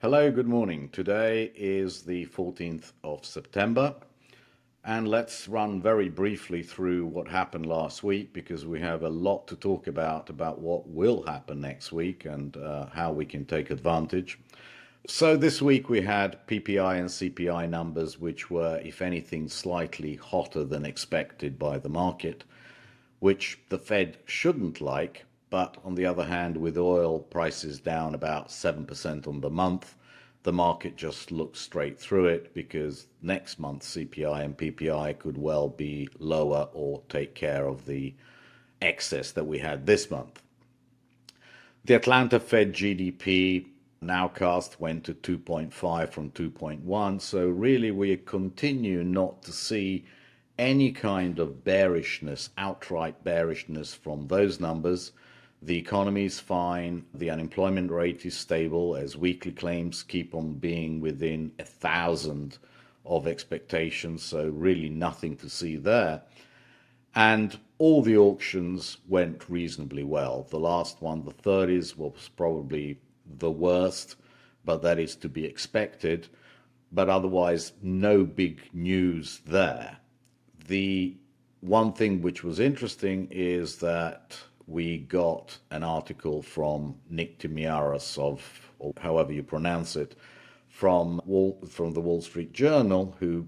Hello, good morning. Today is the 14th of September, and let's run very briefly through what happened last week because we have a lot to talk about what will happen next week and how we can take advantage. So this week we had PPI and CPI numbers, which were, if anything, slightly hotter than expected by the market, which the Fed shouldn't like. But on the other hand, with oil prices down about 7% on the month, the market just looks straight through it because next month's CPI and PPI could well be lower or take care of the excess that we had this month. The Atlanta Fed GDP nowcast went to 2.5 from 2.1, so really we continue not to see any kind of bearishness, outright bearishness from those numbers. The economy is fine, the unemployment rate is stable as weekly claims keep on being within 1,000 of expectations, so really nothing to see there. And all the auctions went reasonably well. The last one, the 30s, was probably the worst, but that is to be expected. But otherwise, no big news there. The one thing which was interesting is that we got an article from Nick Timiaras of, or however you pronounce it, from the Wall Street Journal, who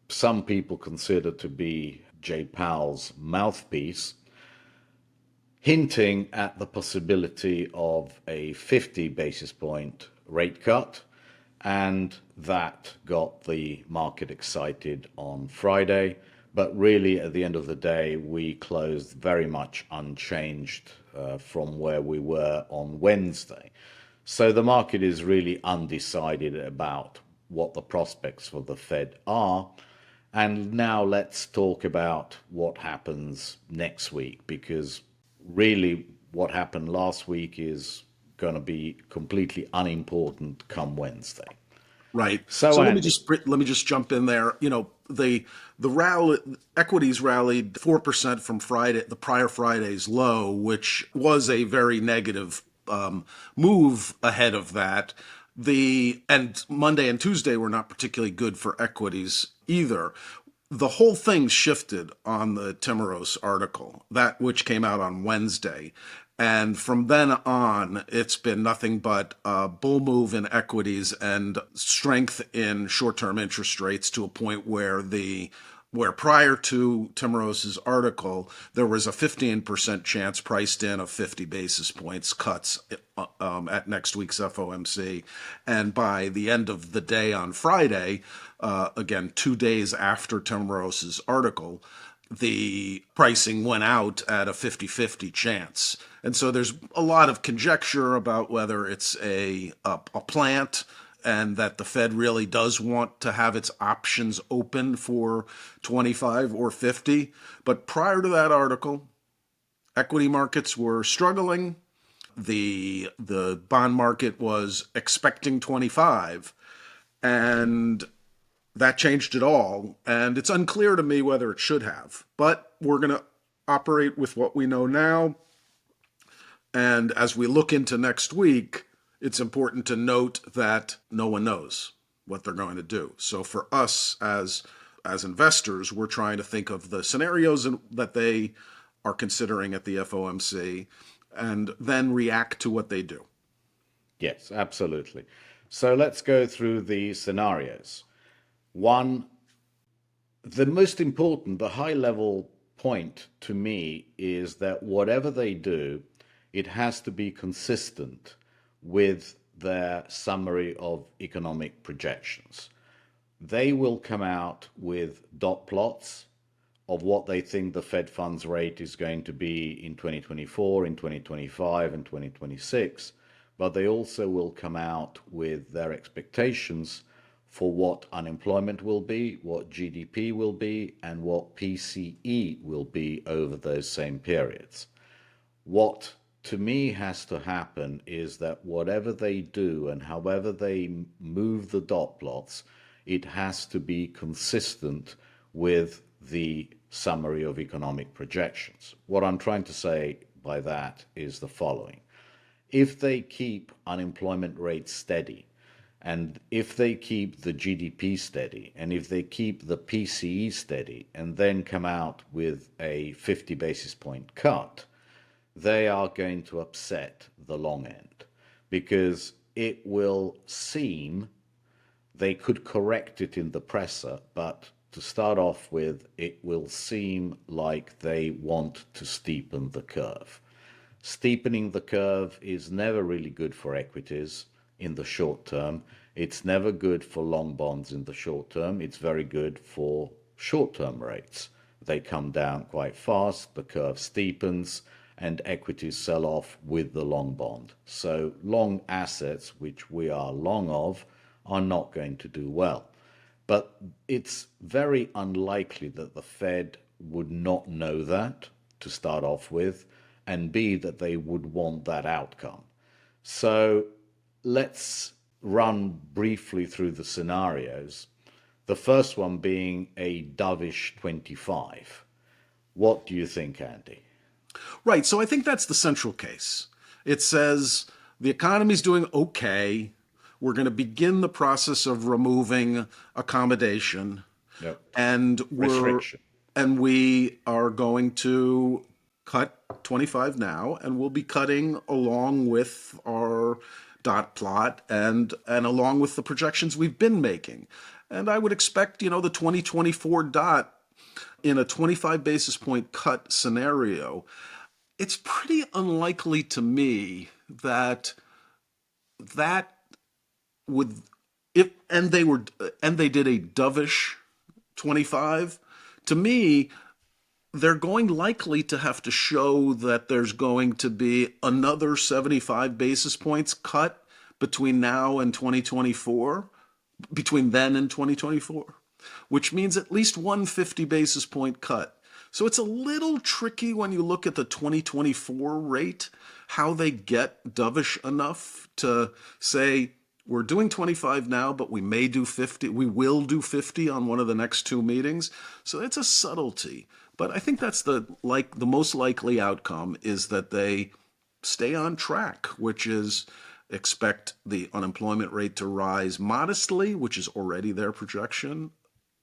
some people consider to be Jay Powell's mouthpiece, hinting at the possibility of a 50 basis point rate cut, and that got the market excited on Friday. But really, at the end of the day, we closed very much unchanged from where we were on Wednesday. So the market is really undecided about what the prospects for the Fed are. And now let's talk about what happens next week, because really what happened last week is going to be completely unimportant come Wednesday. Right. So So Andy, let me just jump in there. The rally equities rallied 4% from Friday, the prior Friday's low, which was a very negative move ahead of that. The and Monday and Tuesday were not particularly good for equities either. The whole thing shifted on the Timorous article, that which came out on Wednesday. And from then on, it's been nothing but a bull move in equities and strength in short-term interest rates to a point where prior to Timoros's article, there was a 15% chance priced in of 50 basis points cuts at next week's FOMC. And by the end of the day on Friday, again, 2 days after Timoros's article, the pricing went out at a 50-50 chance. And so there's a lot of conjecture about whether it's a plant and that the Fed really does want to have its options open for 25 or 50. But prior to that article, equity markets were struggling. The bond market was expecting 25, and that changed it all. And it's unclear to me whether it should have. But we're going to operate with what we know now. And as we look into next week, it's important to note that no one knows what they're going to do. So for us as investors, we're trying to think of the scenarios that they are considering at the FOMC and then react to what they do. yes, absolutely. So let's go through the scenarios. One, the most important, the high level point to me is that whatever they do, it has to be consistent with their summary of economic projections. They will come out with dot plots of what they think the Fed funds rate is going to be in 2024, in 2025, and 2026, but they also will come out with their expectations for what unemployment will be, what GDP will be, and what PCE will be over those same periods. What to me has to happen is that whatever they do and however they move the dot plots, it has to be consistent with the summary of economic projections. What I'm trying to say by that is the following. If they keep unemployment rates steady, and if they keep the GDP steady, and if they keep the PCE steady, and then come out with a 50 basis point cut, they are going to upset the long end because it will seem they could correct it in the presser, but to start off with, it will seem like they want to steepen the curve. Steepening the curve is never really good for equities in the short term. It's never good for long bonds in the short term. It's very good for short term rates. They come down quite fast, the curve steepens, and equities sell off with the long bond. So long assets, which we are long of, are not going to do well. But it's very unlikely that the Fed would not know that to start off with, and B, that they would want that outcome. So let's run briefly through the scenarios. The first one being a dovish 25. What do you think, Andy? Right. So I think that's the central case. It says the economy's doing okay. We're going to begin the process of removing accommodation, Yep. and Restriction. we are going to cut 25 now, and we'll be cutting along with our dot plot and along with the projections we've been making. And I would expect, the 2024 dot in a 25 basis point cut scenario. It's pretty unlikely to me that that would, if and they did a dovish 25. To me, they're going likely to have to show that there's going to be another 75 basis points cut between now and 2024, between then and 2024, which means at least 150 basis point cut. So it's a little tricky when you look at the 2024 rate, how they get dovish enough to say, we're doing 25 now, but we may do 50. We will do 50 on one of the next two meetings. So it's a subtlety. But I think that's the most likely outcome is that they stay on track, which is expect the unemployment rate to rise modestly, which is already their projection.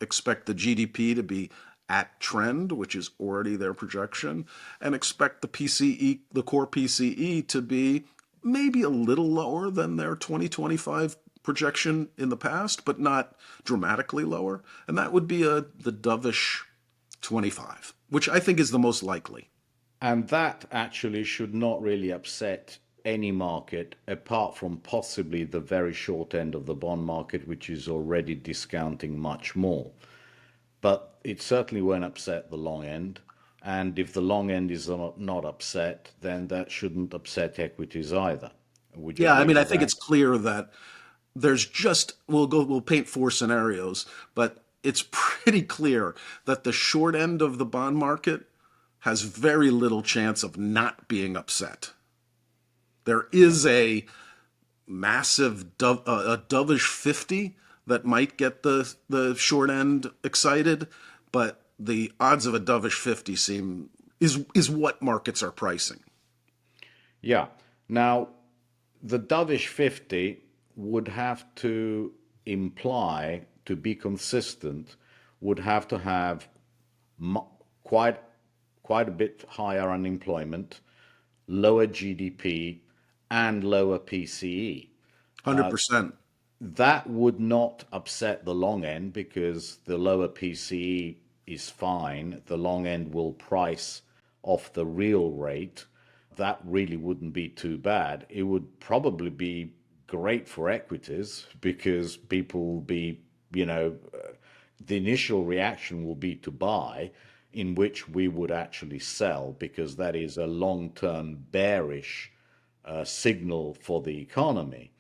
Expect the GDP to be at trend, which is already their projection, and expect the PCE, the core PCE, to be maybe a little lower than their 2025 projection in the past, but not dramatically lower. And that would be the dovish 25, which I think is the most likely. And that actually should not really upset any market apart from possibly the very short end of the bond market, which is already discounting much more. But it certainly won't upset the long end. And if the long end is not upset, then that shouldn't upset equities either. Would you Yeah, I agree mean, I with think that? it's clear that we'll paint four scenarios, but it's pretty clear that the short end of the bond market has very little chance of not being upset. There is a massive a dovish 50 that might get the short end excited, but the odds of a dovish 50 is what markets are pricing. Yeah. Now, the dovish 50 would have to imply, to be consistent, would have to have quite quite a bit higher unemployment, lower GDP, and lower PCE. 100%. That would not upset the long end because the lower PCE is fine. The long end will price off the real rate. That really wouldn't be too bad. It would probably be great for equities because people will be, the initial reaction will be to buy, in which we would actually sell because that is a long-term bearish signal for the economy.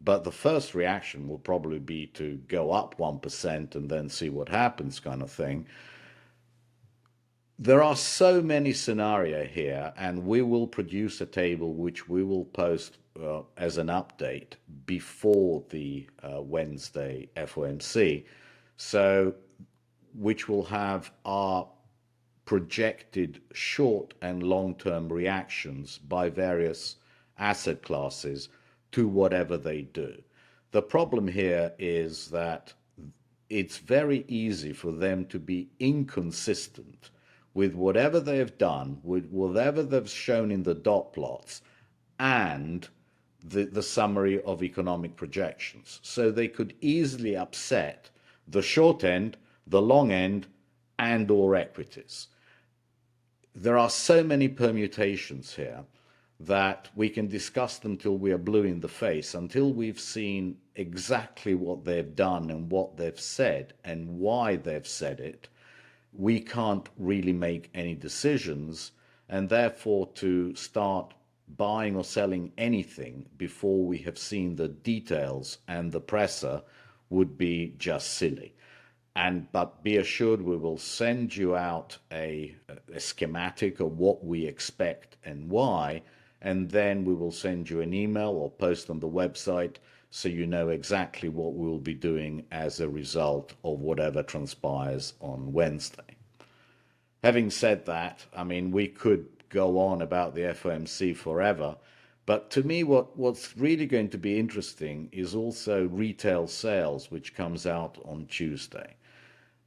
But the first reaction will probably be to go up 1% and then see what happens, kind of thing. There are so many scenarios here, and we will produce a table which we will post as an update before the Wednesday FOMC. So, which will have our projected short and long term reactions by various asset classes to whatever they do. The problem here is that it's very easy for them to be inconsistent with whatever they have done, with whatever they've shown in the dot plots, and the summary of economic projections. So they could easily upset the short end, the long end, and or equities. There are so many permutations here that we can discuss them till we are blue in the face, until we've seen exactly what they've done and what they've said and why they've said it. We can't really make any decisions, and therefore to start buying or selling anything before we have seen the details and the presser would be just silly. But be assured we will send you out a schematic of what we expect and why, and then we will send you an email or post on the website so you know exactly what we will be doing as a result of whatever transpires on Wednesday. Having said that, I mean, we could go on about the FOMC forever, but to me, what's really going to be interesting is also retail sales, which comes out on Tuesday.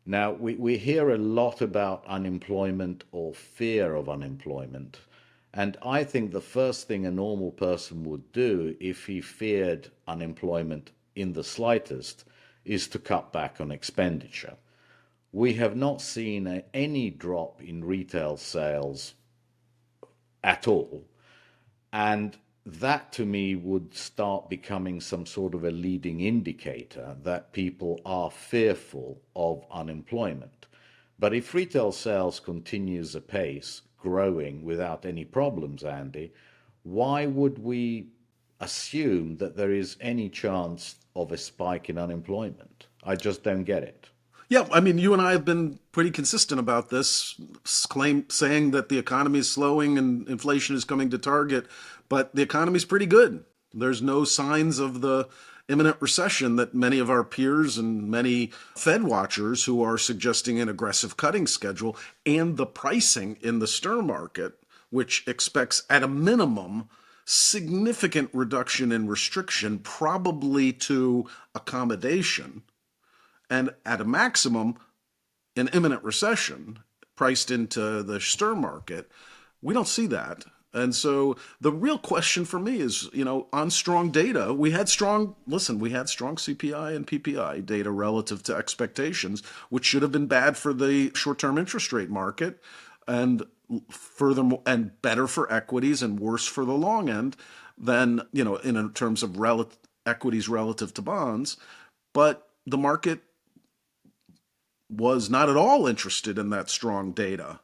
Now, we hear a lot about unemployment or fear of unemployment. And I think the first thing a normal person would do if he feared unemployment in the slightest is to cut back on expenditure. We have not seen any drop in retail sales at all. And that to me would start becoming some sort of a leading indicator that people are fearful of unemployment. But if retail sales continues apace, growing without any problems, Andy, why would we assume that there is any chance of a spike in unemployment? I just don't get it. Yeah, I mean, you and I have been pretty consistent about this, saying that the economy is slowing and inflation is coming to target, but the economy is pretty good. There's no signs of the imminent recession that many of our peers and many Fed watchers who are suggesting an aggressive cutting schedule, and the pricing in the Stern market, which expects at a minimum significant reduction in restriction, probably to accommodation, and at a maximum, an imminent recession priced into the Stern market. We don't see that. And so the real question for me is, on strong data, we had strong CPI and PPI data relative to expectations, which should have been bad for the short-term interest rate market, and furthermore, and better for equities and worse for the long end than, in terms of equities relative to bonds. But the market was not at all interested in that strong data.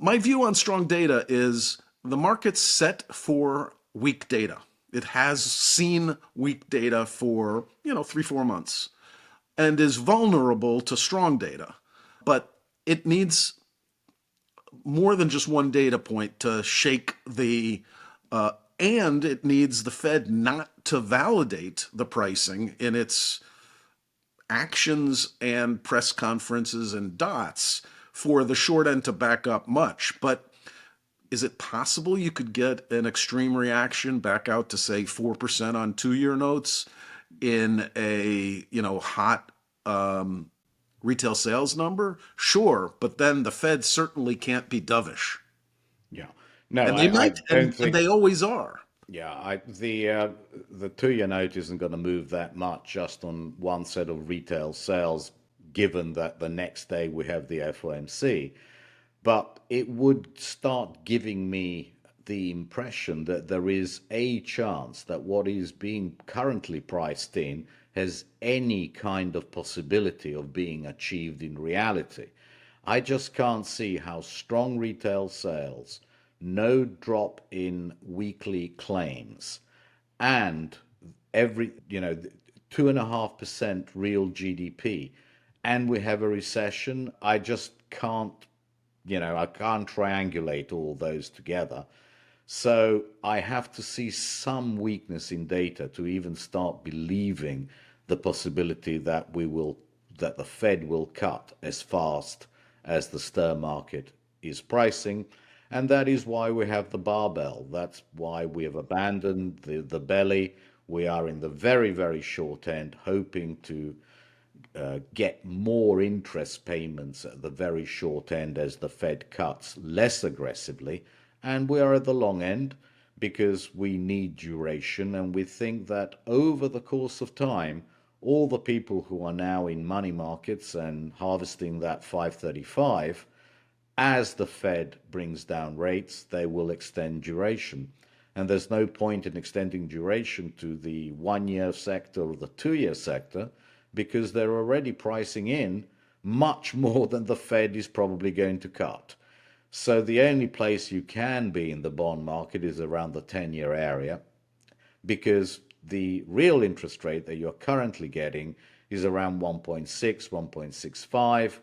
My view on strong data is the market's set for weak data. It has seen weak data for, 3-4 months and is vulnerable to strong data. But it needs more than just one data point to shake and it needs the Fed not to validate the pricing in its actions and press conferences and dots for the short end to back up much. But is it possible you could get an extreme reaction back out to, say, 4% on 2-year notes in a hot retail sales number? Sure, but then the Fed certainly can't be dovish. Yeah. No, And they I might, don't and think. they always are. Yeah, the 2-year note isn't going to move that much just on one set of retail sales, given that the next day we have the FOMC. But it would start giving me the impression that there is a chance that what is being currently priced in has any kind of possibility of being achieved in reality. I just can't see how strong retail sales, no drop in weekly claims, and 2.5% real GDP, and we have a recession. I just can't, I can't triangulate all those together. So I have to see some weakness in data to even start believing the possibility that that the Fed will cut as fast as the Stern market is pricing. And that is why we have the barbell. That's why we have abandoned the belly. We are in the very, very short end, hoping to get more interest payments at the very short end as the Fed cuts less aggressively. And we are at the long end because we need duration. And we think that over the course of time, all the people who are now in money markets and harvesting that 535, as the Fed brings down rates, they will extend duration. And there's no point in extending duration to the 1 year sector or the 2 year sector because they're already pricing in much more than the Fed is probably going to cut. So the only place you can be in the bond market is around the 10 year area because the real interest rate that you're currently getting is around 1.6, 1.65,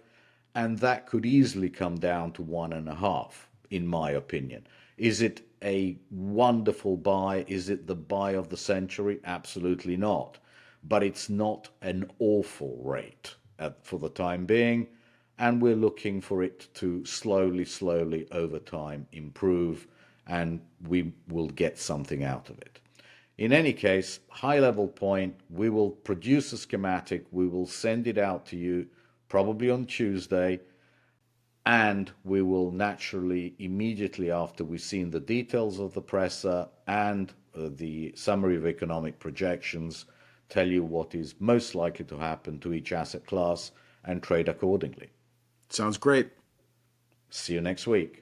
and that could easily come down to 1.5, in my opinion. Is it a wonderful buy? Is it the buy of the century? Absolutely not. But it's not an awful rate for the time being, and we're looking for it to slowly, slowly over time improve, and we will get something out of it. In any case, high level point, we will produce a schematic, we will send it out to you probably on Tuesday, and we will naturally, immediately after we've seen the details of the presser and the summary of economic projections, tell you what is most likely to happen to each asset class and trade accordingly. Sounds great. See you next week.